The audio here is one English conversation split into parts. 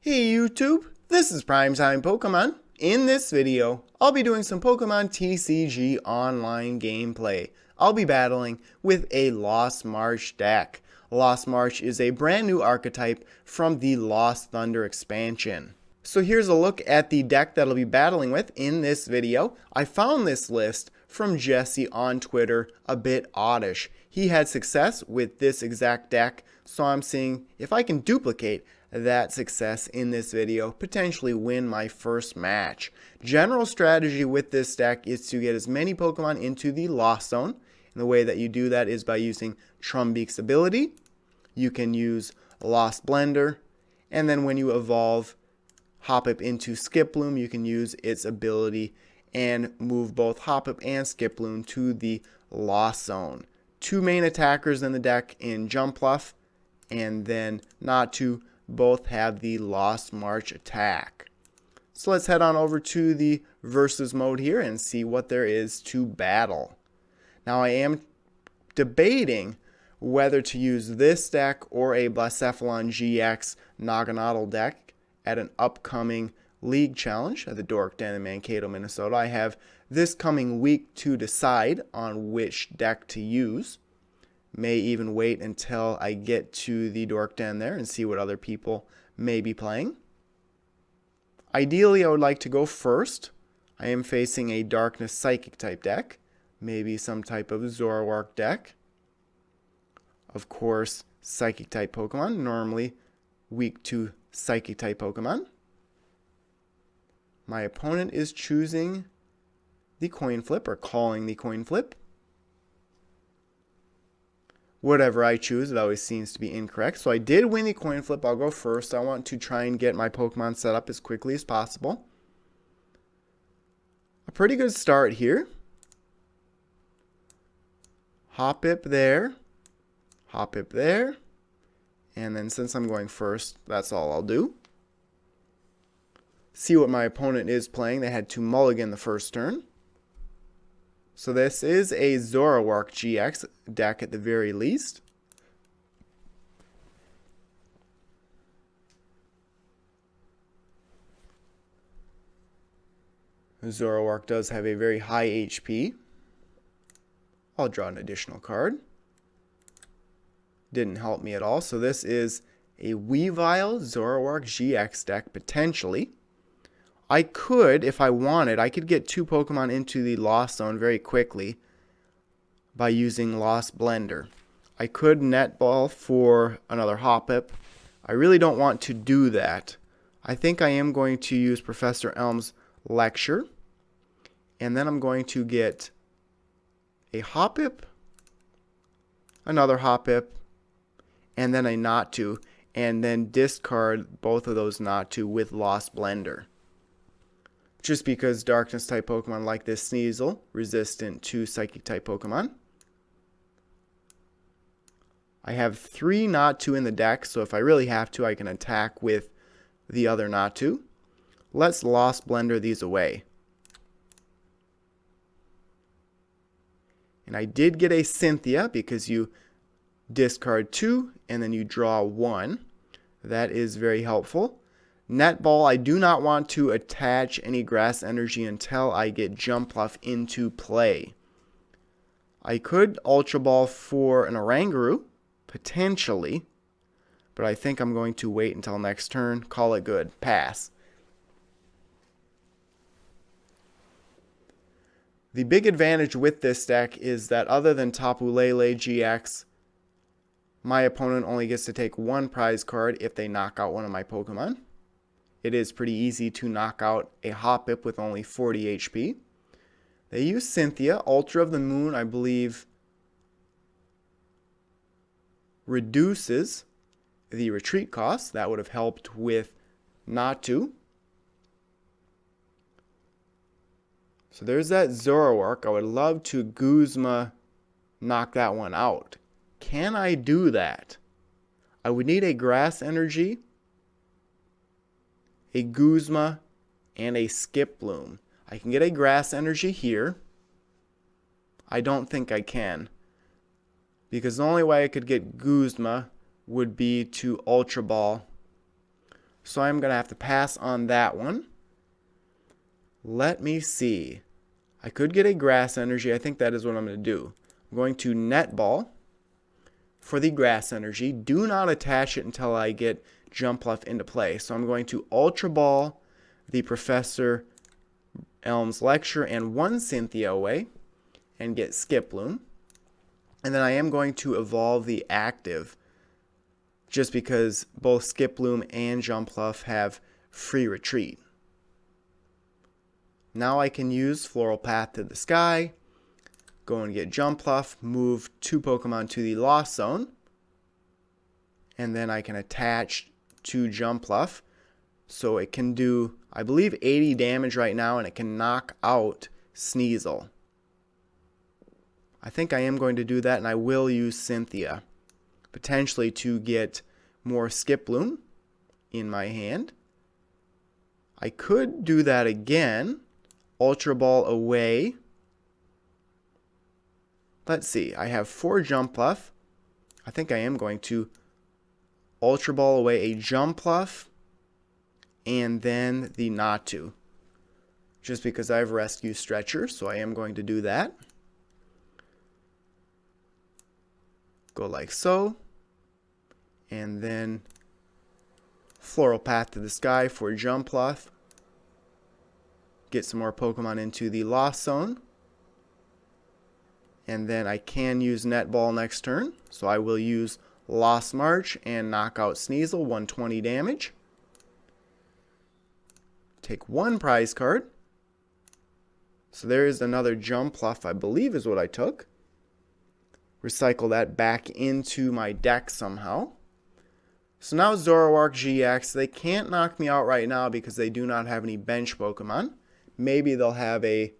Hey YouTube, this is PrimetimePokemon. In this video, I'll be doing some Pokemon TCG online gameplay. I'll be battling with a Lost March deck. Lost March is a brand new archetype from the Lost Thunder expansion. So here's a look at the deck that I'll be battling with in this video. I found this list from Jesse on Twitter a bit oddish. He had success with this exact deck, so I'm seeing if I can duplicate that success in this video, potentially win my first match. General strategy with this deck is to get as many Pokemon into the Lost Zone. And the way that you do that is by using Trumbeak's ability. You can use Lost Blender, and then when you evolve Hoppip into Skiploom, you can use its ability and move both Hoppip and Skiploom to the Lost Zone. Two main attackers in the deck in Jumpluff and then Natu both have the Lost March attack. So let's head on over to the versus mode here and see what there is to battle. Now I am debating whether to use this deck or a Blacephalon GX Naganadel deck at an upcoming league challenge at the Dork Den in Mankato, Minnesota. I have this coming week to decide on which deck to use. May even wait until I get to the Dork Den there and see what other people may be playing. Ideally, I would like to go first. I am facing a Darkness Psychic type deck. Maybe some type of Zoroark deck. Of course, Psychic type Pokemon. Normally weak to Psychic type Pokemon. My opponent is choosing the coin flip or calling the coin flip. Whatever I choose, it always seems to be incorrect. So I did win the coin flip. I'll go first. I want to try and get my Pokemon set up as quickly as possible. A pretty good start here. Hoppip there. Hoppip there. And then since I'm going first, that's all I'll do. See what my opponent is playing. They had to mulligan the first turn. So this is a Zoroark GX deck at the very least. Zoroark does have a very high HP. I'll draw an additional card. Didn't help me at all. So this is a Weavile Zoroark GX deck potentially. I could, if I wanted, I could get two Pokemon into the Lost Zone very quickly by using Lost Blender. I could netball for another Hoppip. I really don't want to do that. I think I am going to use Professor Elm's Lecture. And then I'm going to get a Hoppip, another Hoppip, and then a Natu, and then discard both of those Natu with Lost Blender. Just because Darkness type Pokemon like this Sneasel, resistant to Psychic type Pokemon. I have 3 Natu in the deck, so if I really have to, I can attack with the other Natu. Let's Lost Blender these away. And I did get a Cynthia because you discard 2 and then you draw 1. That is very helpful. Netball, I do not want to attach any grass energy until I get Jumpluff into play. I could Ultra Ball for an Oranguru, potentially, but I think I'm going to wait until next turn, call it good, pass. The big advantage with this deck is that other than Tapu Lele GX, my opponent only gets to take 1 prize card if they knock out one of my Pokemon. It is pretty easy to knock out a Hoppip with only 40 HP. They use Cynthia. Ultra of the Moon, I believe, reduces the retreat cost. That would have helped with Natu. So there's that Zoroark. I would love to Guzma knock that one out. Can I do that? I would need a Grass Energy, a Guzma, and a Skiploom. I can get a Grass Energy here. I don't think I can, because the only way I could get Guzma would be to Ultra Ball So I'm going to have to pass on that one. Let me see. I could get a grass energy. I think that is what I'm going to do. I'm going to net ball for the grass energy. Do not attach it until I get Jumpluff into play. So I'm going to Ultra Ball the Professor Elm's Lecture and one Cynthia away and get Skiploom. And then I am going to evolve the active just because both Skiploom and Jumpluff have free retreat. Now I can use Floral Path to the Sky, go and get Jumpluff, move 2 Pokemon to the Lost Zone, and then I can attach to Jumpluff so it can do, I believe, 80 damage right now, and it can knock out Sneasel. I think I am going to do that, and I will use Cynthia, potentially to get more Skiploom in my hand. I could do that again. Ultra Ball away. Let's see. I have 4 Jumpluff. I think I am going to Ultra Ball away a Jumpluff and then the Natu. Just because I have Rescue Stretcher, so I am going to do that. Go like so. And then Floral Path to the Sky for Jumpluff. Get some more Pokemon into the Lost Zone. And then I can use Net Ball next turn. So I will use Lost March and knock out Sneasel, 120 damage. Take 1 prize card. So there is another Jumpluff, I believe is what I took. Recycle that back into my deck somehow. So now Zoroark GX, they can't knock me out right now because they do not have any bench Pokemon. Maybe they'll have it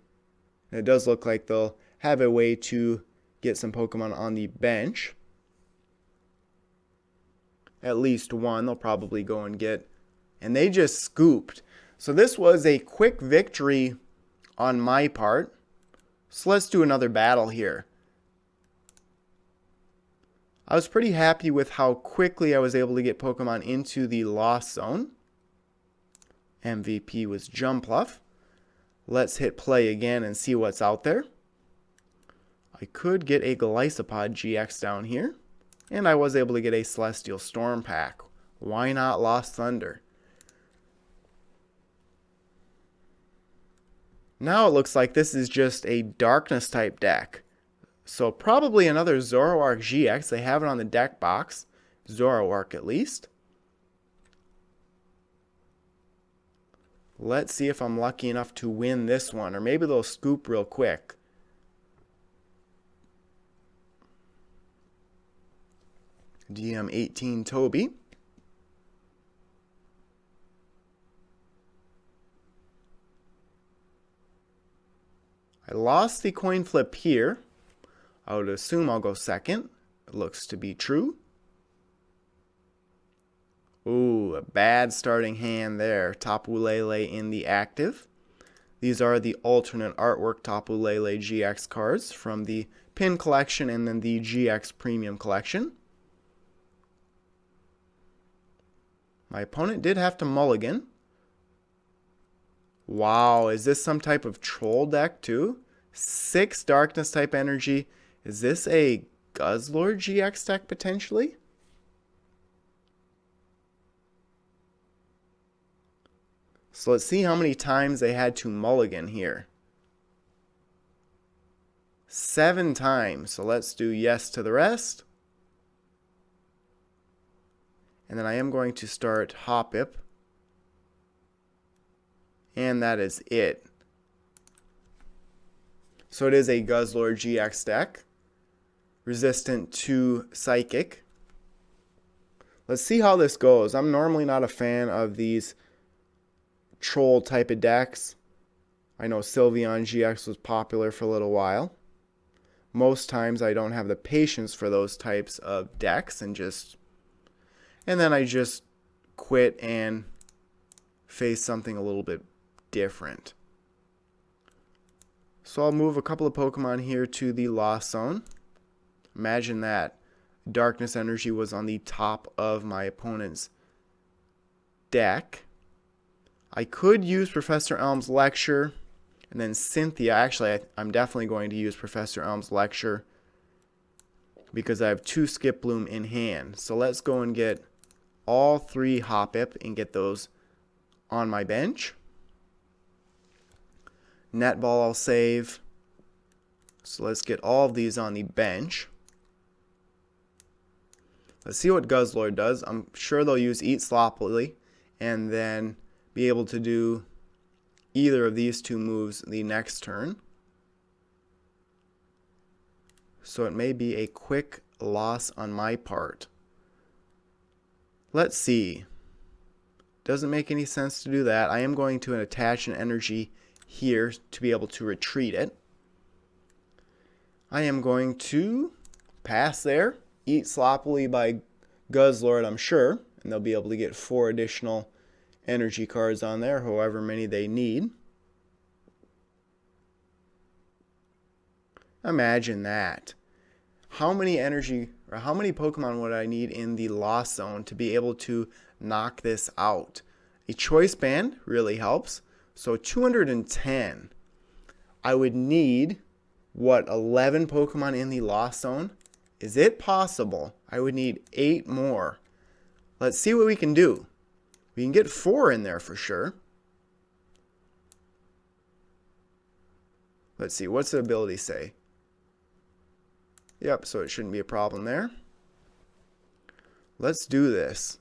does look like they'll have a way to get some Pokemon on the bench. At least one they'll probably go and get. And they just scooped. So this was a quick victory on my part. So let's do another battle here. I was pretty happy with how quickly I was able to get Pokemon into the Lost Zone. MVP was Jumpluff. Let's hit play again and see what's out there. I could get a Gliscopod GX down here. And I was able to get a Celestial Storm pack. Why not Lost Thunder? Now it looks like this is just a Darkness type deck. So probably another Zoroark GX. They have it on the deck box. Zoroark at least. Let's see if I'm lucky enough to win this one. Or maybe they'll scoop real quick. DM18 Toby. I lost the coin flip here. I would assume I'll go second. It looks to be true. Ooh, a bad starting hand there. Tapu Lele in the active. These are the alternate artwork Tapu Lele GX cards from the Pin collection and then the GX Premium collection. My opponent did have to mulligan. Wow, is this some type of troll deck too? 6 Darkness type energy. Is this a Guzzlord GX deck potentially? So let's see how many times they had to mulligan here. 7 times. So let's do yes to the rest. And then I am going to start Hoppip. And that is it. So it is a Guzzlord GX deck. Resistant to Psychic. Let's see how this goes. I'm normally not a fan of these troll type of decks. I know Sylveon GX was popular for a little while. Most times I don't have the patience for those types of decks and then I just quit and face something a little bit different. So I'll move a couple of Pokemon here to the Lost Zone. Imagine that. Darkness energy was on the top of my opponent's deck. I could use Professor Elm's Lecture and then Cynthia. Actually, I'm definitely going to use Professor Elm's Lecture because I have 2 Skip Bloom in hand. So let's go and get all 3 Hoppip and get those on my bench. Netball I'll save. So let's get all of these on the bench. Let's see what Guzzlord does. I'm sure they'll use Eat Sloppily and then be able to do either of these 2 moves the next turn. So it may be a quick loss on my part. Let's see. Doesn't make any sense to do that. I am going to attach an energy here to be able to retreat it. I am going to pass there. Eat Sloppily by Guzzlord, I'm sure. And they'll be able to get 4 additional energy cards on there, however many they need. Imagine that. How many energy or how many Pokemon would I need in the Lost Zone to be able to knock this out? A Choice Band really helps. So 210. I would need, what, 11 Pokemon in the Lost Zone? Is it possible? I would need 8 more. Let's see what we can do. We can get 4 in there for sure. Let's see, what's the ability say? Yep, so it shouldn't be a problem there. Let's do this.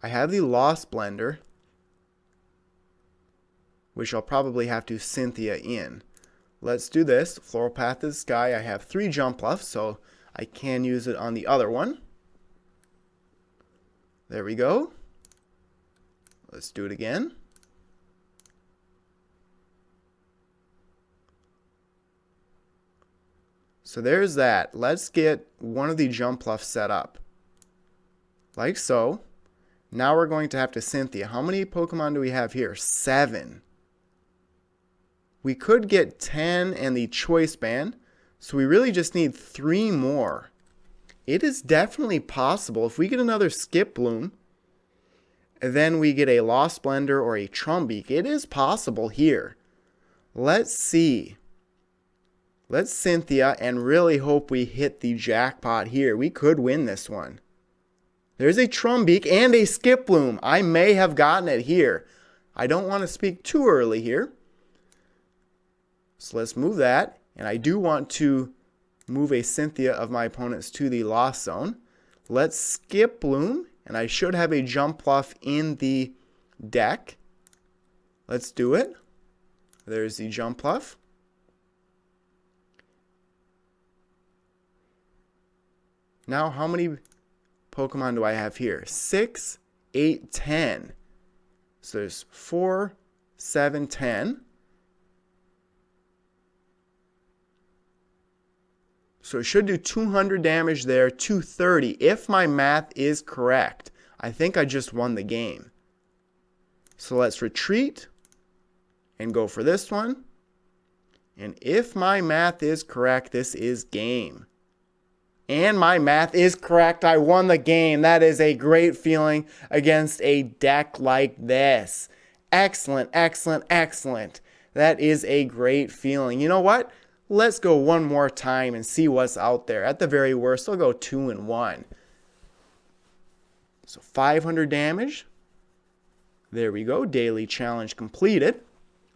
I have the Lost Blender, which I'll probably have to Cynthia in. Let's do this. Floral Path to the Sky. I have 3 Jumpluffs, so I can use it on the other one. There we go. Let's do it again. So there's that. Let's get one of the Jumpluffs set up. Like so. Now we're going to have to Cynthia. How many Pokemon do we have here? 7. We could get 10 and the Choice Band. So we really just need 3 more. It is definitely possible. If we get another Skip Bloom, and then we get a Lost Blender or a Trumbeak, it is possible here. Let's see. Let's Cynthia and really hope we hit the jackpot here. We could win this one. There's a Trumbeak and a Skip Bloom. I may have gotten it here. I don't want to speak too early here. So let's move that. And I do want to move a Cynthia of my opponent's to the Lost Zone. Let's Skip Bloom. And I should have a Jumpluff in the deck. Let's do it. There's the Jumpluff. Now, how many Pokemon do I have here? 6, 8, 10. So there's 4, 7, 10. So it should do 200 damage there, 230, if my math is correct. I think I just won the game. So let's retreat and go for this one. And if my math is correct, this is game. And my math is correct. I won the game. That is a great feeling against a deck like this. Excellent, excellent, excellent. That is a great feeling. You know what? Let's go one more time and see what's out there. At the very worst, I'll go 2-1. So 500 damage. There we go. Daily challenge completed.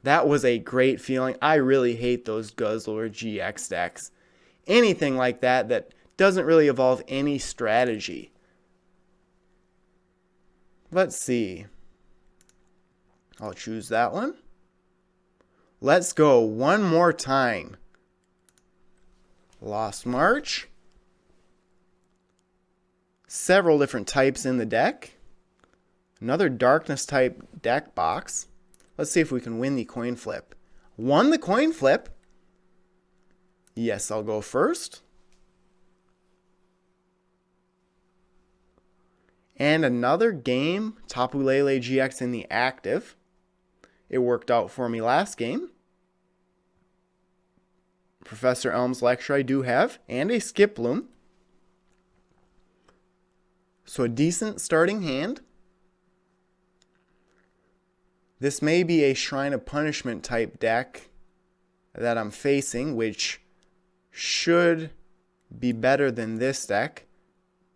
That was a great feeling. I really hate those Guzzlord GX decks. Anything like that that doesn't really involve any strategy. Let's see. I'll choose that one. Let's go one more time. Lost March. Several different types in the deck. Another darkness type deck box. Let's see if we can win the coin flip. Won the coin flip. Yes, I'll go first. And another game, Tapu Lele GX in the active. It worked out for me last game. Professor Elm's Lecture I do have, and a Skip Bloom. So a decent starting hand. This may be a Shrine of Punishment type deck that I'm facing, which should be better than this deck,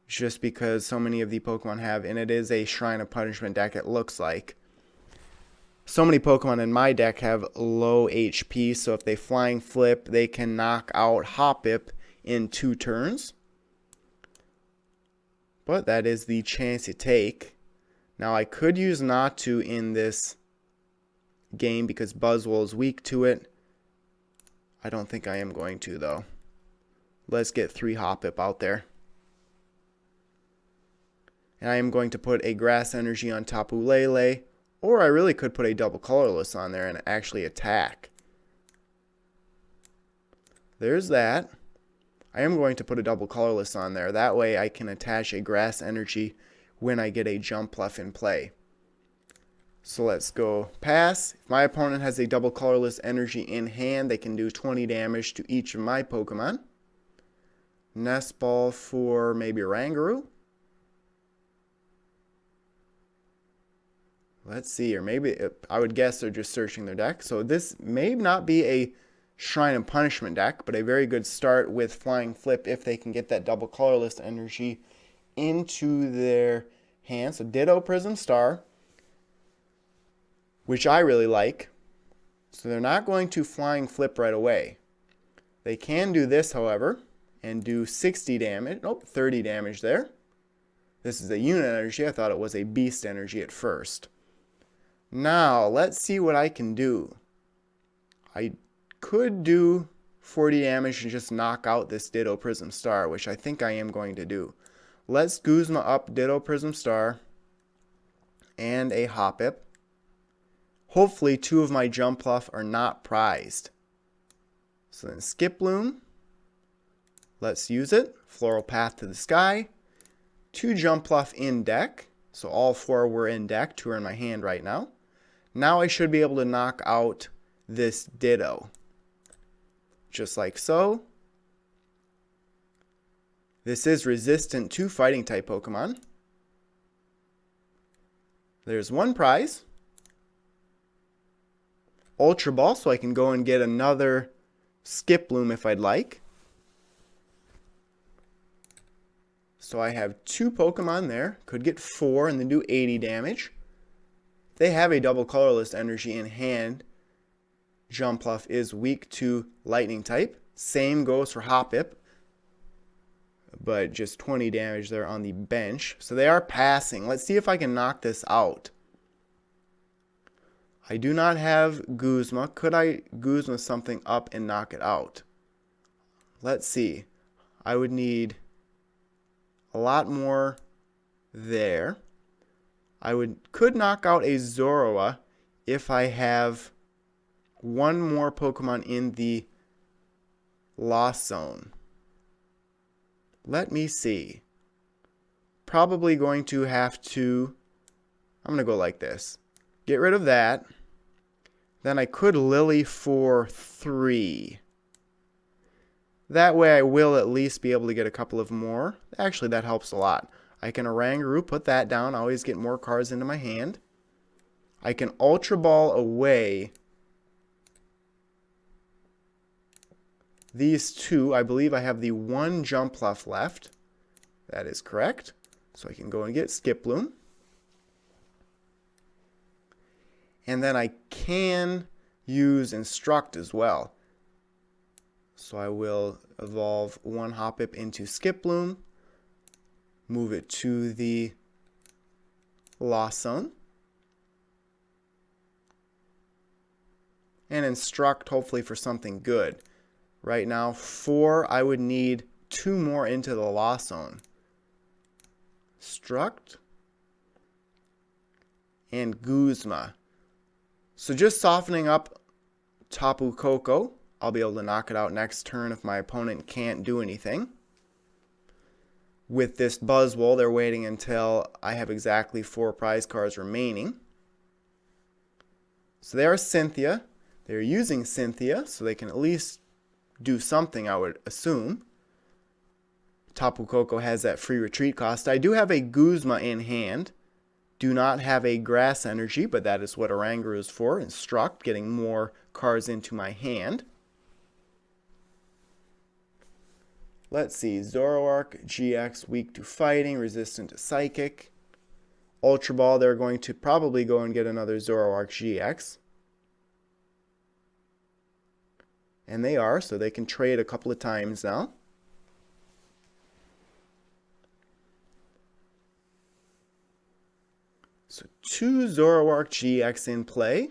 just because so many of the Pokemon have, and it is a Shrine of Punishment deck, it looks like. So many Pokemon in my deck have low HP, so if they Flying Flip, they can knock out Hoppip in 2 turns. But that is the chance you take. Now I could use Natu in this game because Buzzwole is weak to it. I don't think I am going to, though. Let's get 3 Hoppip out there. And I am going to put a Grass Energy on Tapu Lele, or I really could put a double colorless on there and actually attack. There's that. I am going to put a double colorless on there. That way I can attach a Grass Energy when I get a Jumpluff in play. So let's go pass. If my opponent has a double colorless energy in hand, they can do 20 damage to each of my Pokemon. Nest Ball for maybe Rangaroo. Let's see, or maybe I would guess they're just searching their deck. So this may not be a Shrine of Punishment deck, but a very good start with Flying Flip if they can get that double colorless energy into their hand. So Ditto Prism Star, which I really like. So they're not going to Flying Flip right away. They can do this, however, and do 60 damage. Nope, 30 damage there. This is a unit energy. I thought it was a beast energy at first. Now, let's see what I can do. I could do 40 damage and just knock out this Ditto Prism Star, which I think I am going to do. Let's Guzma up Ditto Prism Star and a Hoppip. Hopefully 2 of my Jumpluff are not prized. So then Skiploom. Let's use it. Floral Path to the Sky. 2 Jumpluff in deck. So all 4 were in deck. 2 are in my hand right now. Now I should be able to knock out this Ditto. Just like so. This is resistant to fighting type Pokemon. There's 1 prize. Ultra Ball, so I can go and get another Skiploom if I'd like. So I have 2 Pokemon there. Could get 4 and then do 80 damage. They have a double colorless energy in hand. Jumpluff is weak to lightning type. Same goes for Hoppip, but just 20 damage there on the bench. So they are passing. Let's see if I can knock this out. I do not have Guzma. Could I Guzma something up and knock it out? Let's see. I would need a lot more there. I could knock out a Zorua if I have 1 more Pokemon in the Lost Zone. Let me see. Probably going to have to... I'm going to go like this. Get rid of that. Then I could Lily for 3. That way I will at least be able to get a couple of more. Actually, that helps a lot. I can Oranguru, put that down. I always get more cards into my hand. I can Ultra Ball away these 2. I believe I have the 1 Jumpluff left. That is correct. So I can go and get Skiploom. And then I can use Instruct as well. So I will evolve 1 Hoppip into Skiploom. Move it to the Lost Zone. And Instruct hopefully for something good. Right now 4, I would need 2 more into the Lost Zone. Instruct. And Guzma. So just softening up Tapu Koko. I'll be able to knock it out next turn if my opponent can't do anything. With this Buzzwole, they're waiting until I have exactly 4 prize cards remaining. So they are Cynthia. They're using Cynthia, so they can at least do something, I would assume. Tapu Koko has that free retreat cost. I do have a Guzma in hand. do not have a grass energy, but that is what Oranguru is for. Instruct, getting more cards into my hand. Let's see, Zoroark GX, weak to fighting, resistant to psychic. Ultra Ball, they're going to probably go and get another Zoroark GX. And they are, so they can trade a couple of times now. So 2 Zoroark GX in play.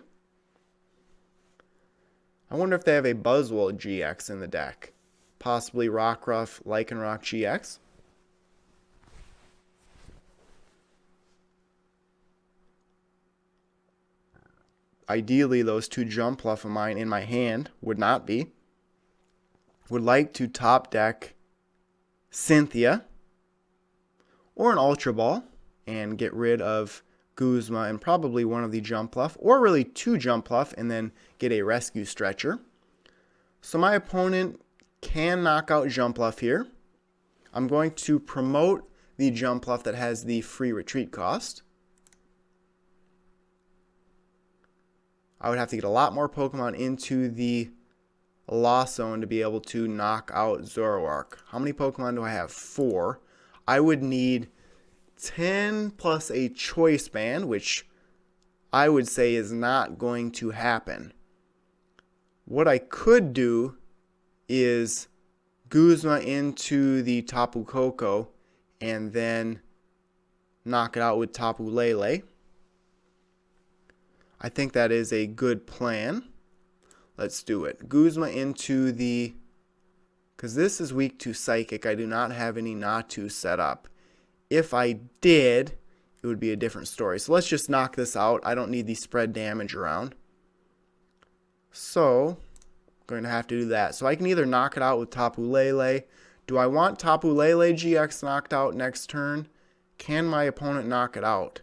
I wonder if they have a Buzzwole GX in the deck. Possibly Rockruff, Lycanroc GX. Ideally, those 2 Jumpluff of mine in my hand would not be. Would like to top deck Cynthia or an Ultra Ball and get rid of Guzma and probably one of the Jumpluff, or really 2 Jumpluff and then get a Rescue Stretcher. So my opponent can knock out Jumpluff here. I'm going to promote the Jumpluff that has the free retreat cost. I would have to get a lot more Pokemon into the Lost Zone to be able to knock out Zoroark. How many Pokemon do I have? 4. I would need 10 plus a Choice Band, which I would say is not going to happen. What I could do is Guzma into the Tapu Koko and then knock it out with Tapu Lele. I think that is a good plan. Let's do it. Guzma into the... because this is weak to Psychic. I do not have any Natu set up. If I did, it would be a different story. So let's just knock this out. I don't need the spread damage around. So, I'm going to have to do that. So I can either knock it out with Tapu Lele. Do I want Tapu Lele GX knocked out next turn? Can my opponent knock it out?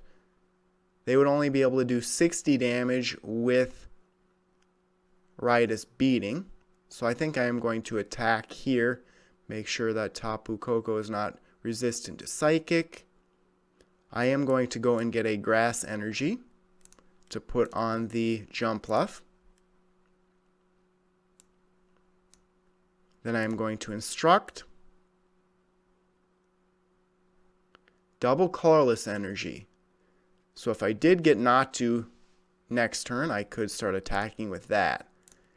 They would only be able to do 60 damage with Riotous Beating. So I think I am going to attack here. Make sure that Tapu Koko is not resistant to Psychic. I am going to go and get a Grass Energy to put on the Jumpluff. Then I am going to Instruct. Double Colorless Energy. So if I did get Natu next turn, I could start attacking with that.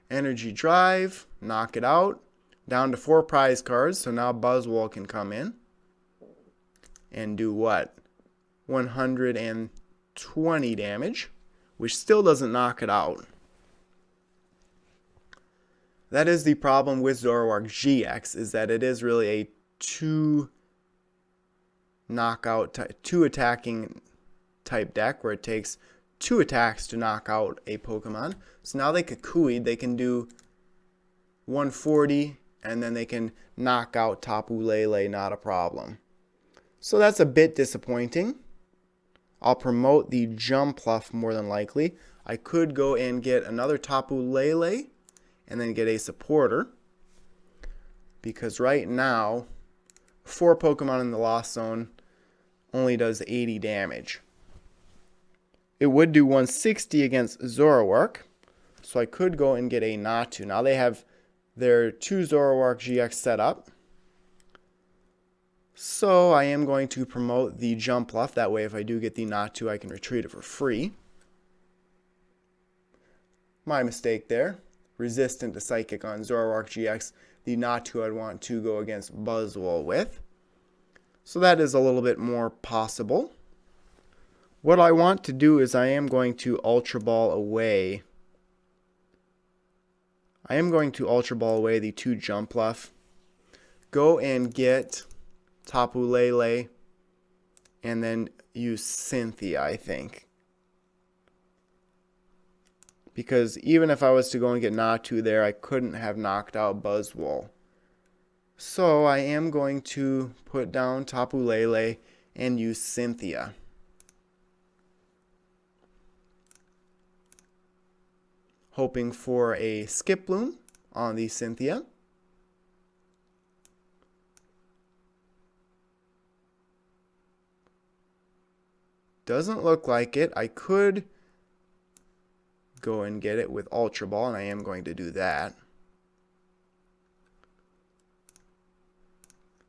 Energy Drive, knock it out. Down to 4 prize cards, so now Buzzwole can come in. And do what? 120 damage, which still doesn't knock it out. That is the problem with Zoroark GX, is that it is really a 2 attacking type deck where it takes 2 attacks to knock out a Pokemon. So now they Kukui, they can do 140 and then they can knock out Tapu Lele, not a problem. So that's a bit disappointing. I'll promote the Jumpluff more than likely. I could go and get another Tapu Lele and then get a supporter, because right now 4 Pokemon in the Lost Zone only does 80 damage. It would do 160 against Zoroark, so I could go and get a Natu. Now they have their 2 Zoroark GX set up. So I am going to promote the Jumpluff. That way if I do get the Natu, I can retreat it for free. My mistake there. Resistant to Psychic on Zoroark GX. The Natu I'd want to go against Buzzwole with. So that is a little bit more possible. What I want to do is I am going to Ultra Ball away. I am going to Ultra Ball away the 2 Jumpluff. Go and get Tapu Lele. And then use Cynthia, I think. Because even if I was to go and get Natu there, I couldn't have knocked out Buzzwole. So I am going to put down Tapu Lele and use Cynthia. Hoping for a Skiploom on the Cynthia. Doesn't look like it. I could go and get it with Ultra Ball, and I am going to do that.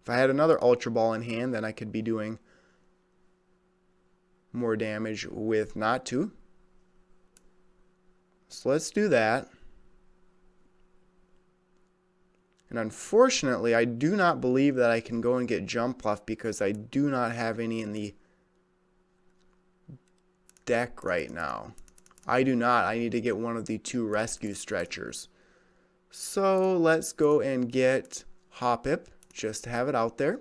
If I had another Ultra Ball in hand, then I could be doing more damage with Natu. So let's do that. And unfortunately, I do not believe that I can go and get Jumpluff because I do not have any in the deck right now. I do not. I need to get one of the 2 rescue stretchers. So let's go and get Hoppip, just to have it out there.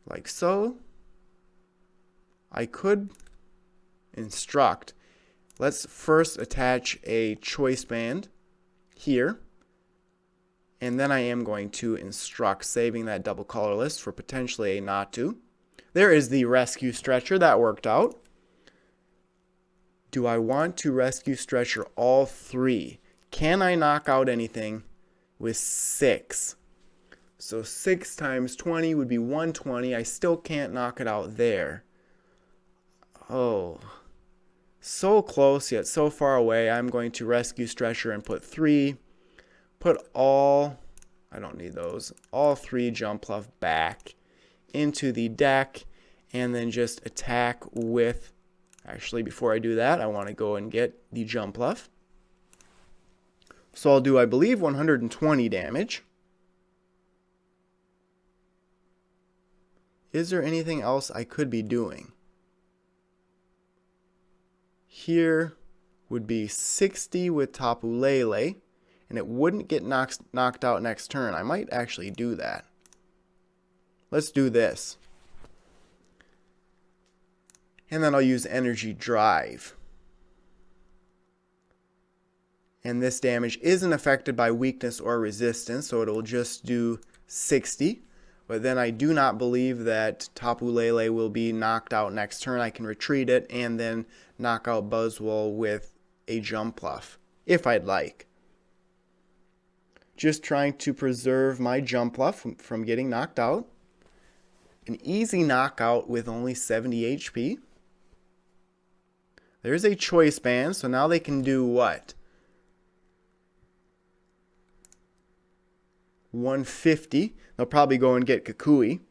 Like so. I could instruct. Let's first attach a choice band here. And then I am going to instruct, saving that double colorless for potentially a Natu. There is the rescue stretcher. That worked out. Do I want to rescue stretcher all 3? Can I knock out anything with 6? So 6 times 20 would be 120. I still can't knock it out there. Oh, so close yet so far away. I'm going to rescue stretcher and put 3. Put all, I don't need those, all 3 Jumpluff back into the deck, and then just attack with, actually before I do that, I want to go and get the Jumpluff. So I'll do, I believe, 120 damage. Is there anything else I could be doing? Here would be 60 with Tapu Lele, and it wouldn't get knocked out next turn. I might actually do that. Let's do this. And then I'll use Energy Drive. And this damage isn't affected by weakness or resistance, so it'll just do 60. But then I do not believe that Tapu Lele will be knocked out next turn. I can retreat it and then knock out Buzzwole with a Jumpluff, if I'd like. Just trying to preserve my Jumpluff from getting knocked out. An easy knockout with only 70 HP. There's a choice band, so now they can do what? 150. They'll probably go and get Kukui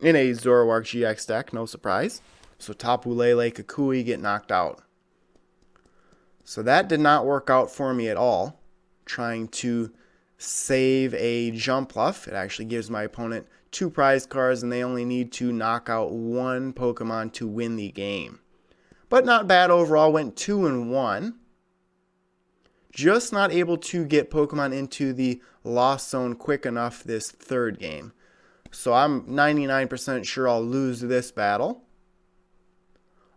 in a Zoroark GX deck, no surprise. So Tapu Lele, Kukui get knocked out. So that did not work out for me at all. Trying to save a Jumpluff. It actually gives my opponent 2 prize cards, and they only need to knock out 1 Pokemon to win the game. But not bad overall. Went 2-1. Just not able to get Pokemon into the Lost Zone quick enough this 3rd game. So I'm 99% sure I'll lose this battle.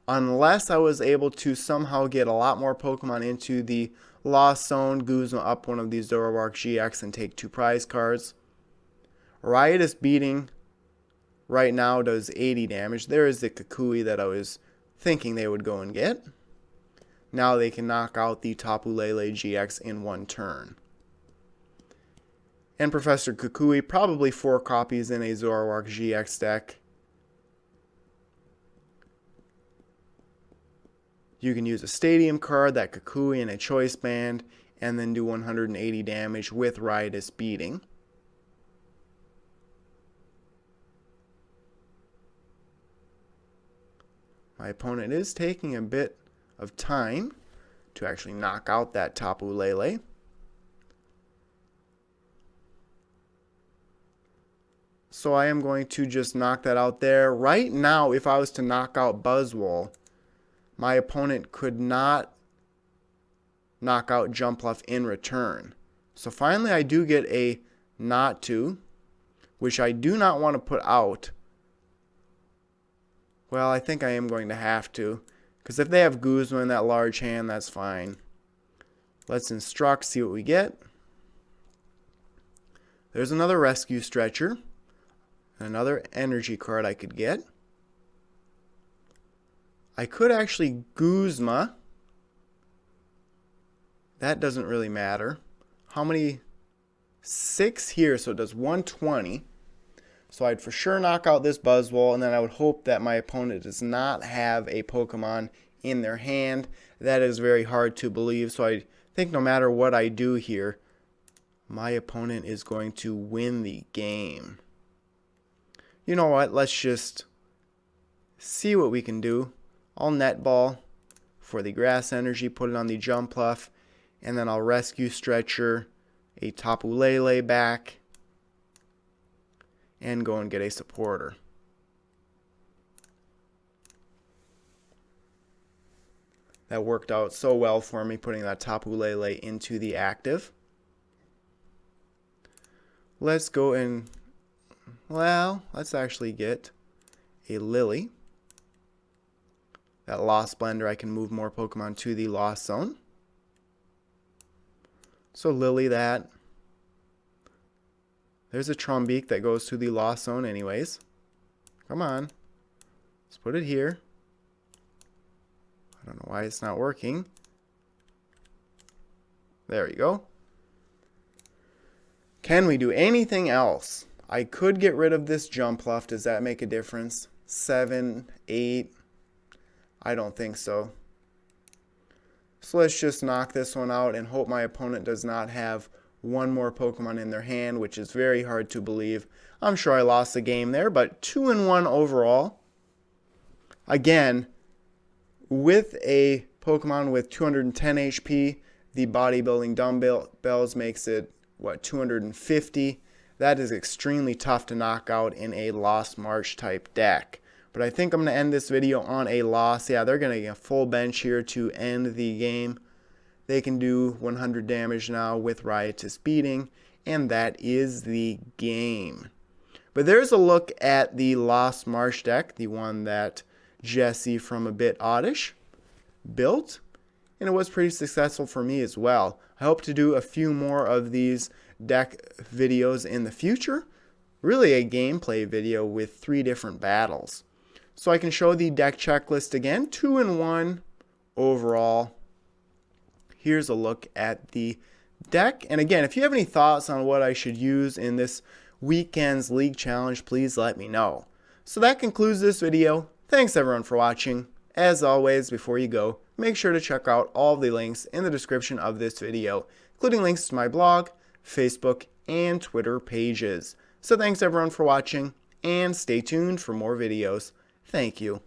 Unless I was able to somehow get a lot more Pokemon into the Lost Zone, Guzma up one of these Zoroark GX and take 2 prize cards. Riotous Beating right now does 80 damage. There is the Kukui that I was thinking they would go and get. Now they can knock out the Tapu Lele GX in 1 turn. And Professor Kukui, probably 4 copies in a Zoroark GX deck. You can use a Stadium card, that Kukui, and a Choice Band, and then do 180 damage with Riotous Beating. My opponent is taking a bit of time to actually knock out that Tapu Lele. So I am going to just knock that out there. Right now, if I was to knock out Buzzwole, my opponent could not knock out Jumpluff in return. So finally I do get a Natu, which I do not want to put out. Well, I think I am going to have to, because if they have Guzma in that large hand, that's fine. Let's instruct, see what we get. There's another Rescue Stretcher. Another energy card I could get. I could actually Guzma. That doesn't really matter. How many? 6 here, so it does 120. So I'd for sure knock out this Buzzwole, and then I would hope that my opponent does not have a Pokemon in their hand. That is very hard to believe, so I think no matter what I do here, my opponent is going to win the game. You know what? Let's just see what we can do. I'll Net Ball for the Grass Energy, put it on the Jumpluff, and then I'll Rescue Stretcher a Tapu Lele back and go and get a supporter. That worked out so well for me, putting that Tapu Lele into the active. Let's go and, well, let's actually get a Lily. That Lost Blender, I can move more Pokemon to the Lost Zone. So Lily that. There's a Trumbeak that goes to the Lost Zone anyways. Come on. Let's put it here. I don't know why it's not working. There you go. Can we do anything else? I could get rid of this Jumpluff. Does that make a difference? 7, 8. I don't think so. So let's just knock this one out and hope my opponent does not have one more Pokemon in their hand, which is very hard to believe. I'm sure I lost the game there, but 2-1 overall. Again, with a Pokemon with 210 HP, the bodybuilding dumbbells makes it, what, 250? That is extremely tough to knock out in a Lost March type deck. But I think I'm going to end this video on a loss. Yeah, they're going to get a full bench here to end the game. They can do 100 damage now with Riotous Beating, and that is the game. But there's a look at the Lost March deck, the one that Jesse from A Bit Oddish built, and it was pretty successful for me as well. I hope to do a few more of these deck videos in the future. Really a gameplay video with 3 different battles. So I can show the deck checklist again, 2-1 overall. Here's a look at the deck. And again, if you have any thoughts on what I should use in this weekend's league challenge, please let me know. So that concludes this video. Thanks everyone for watching. As always, before you go, make sure to check out all of the links in the description of this video, including links to my blog, Facebook, and Twitter pages. So thanks everyone for watching, and stay tuned for more videos. Thank you.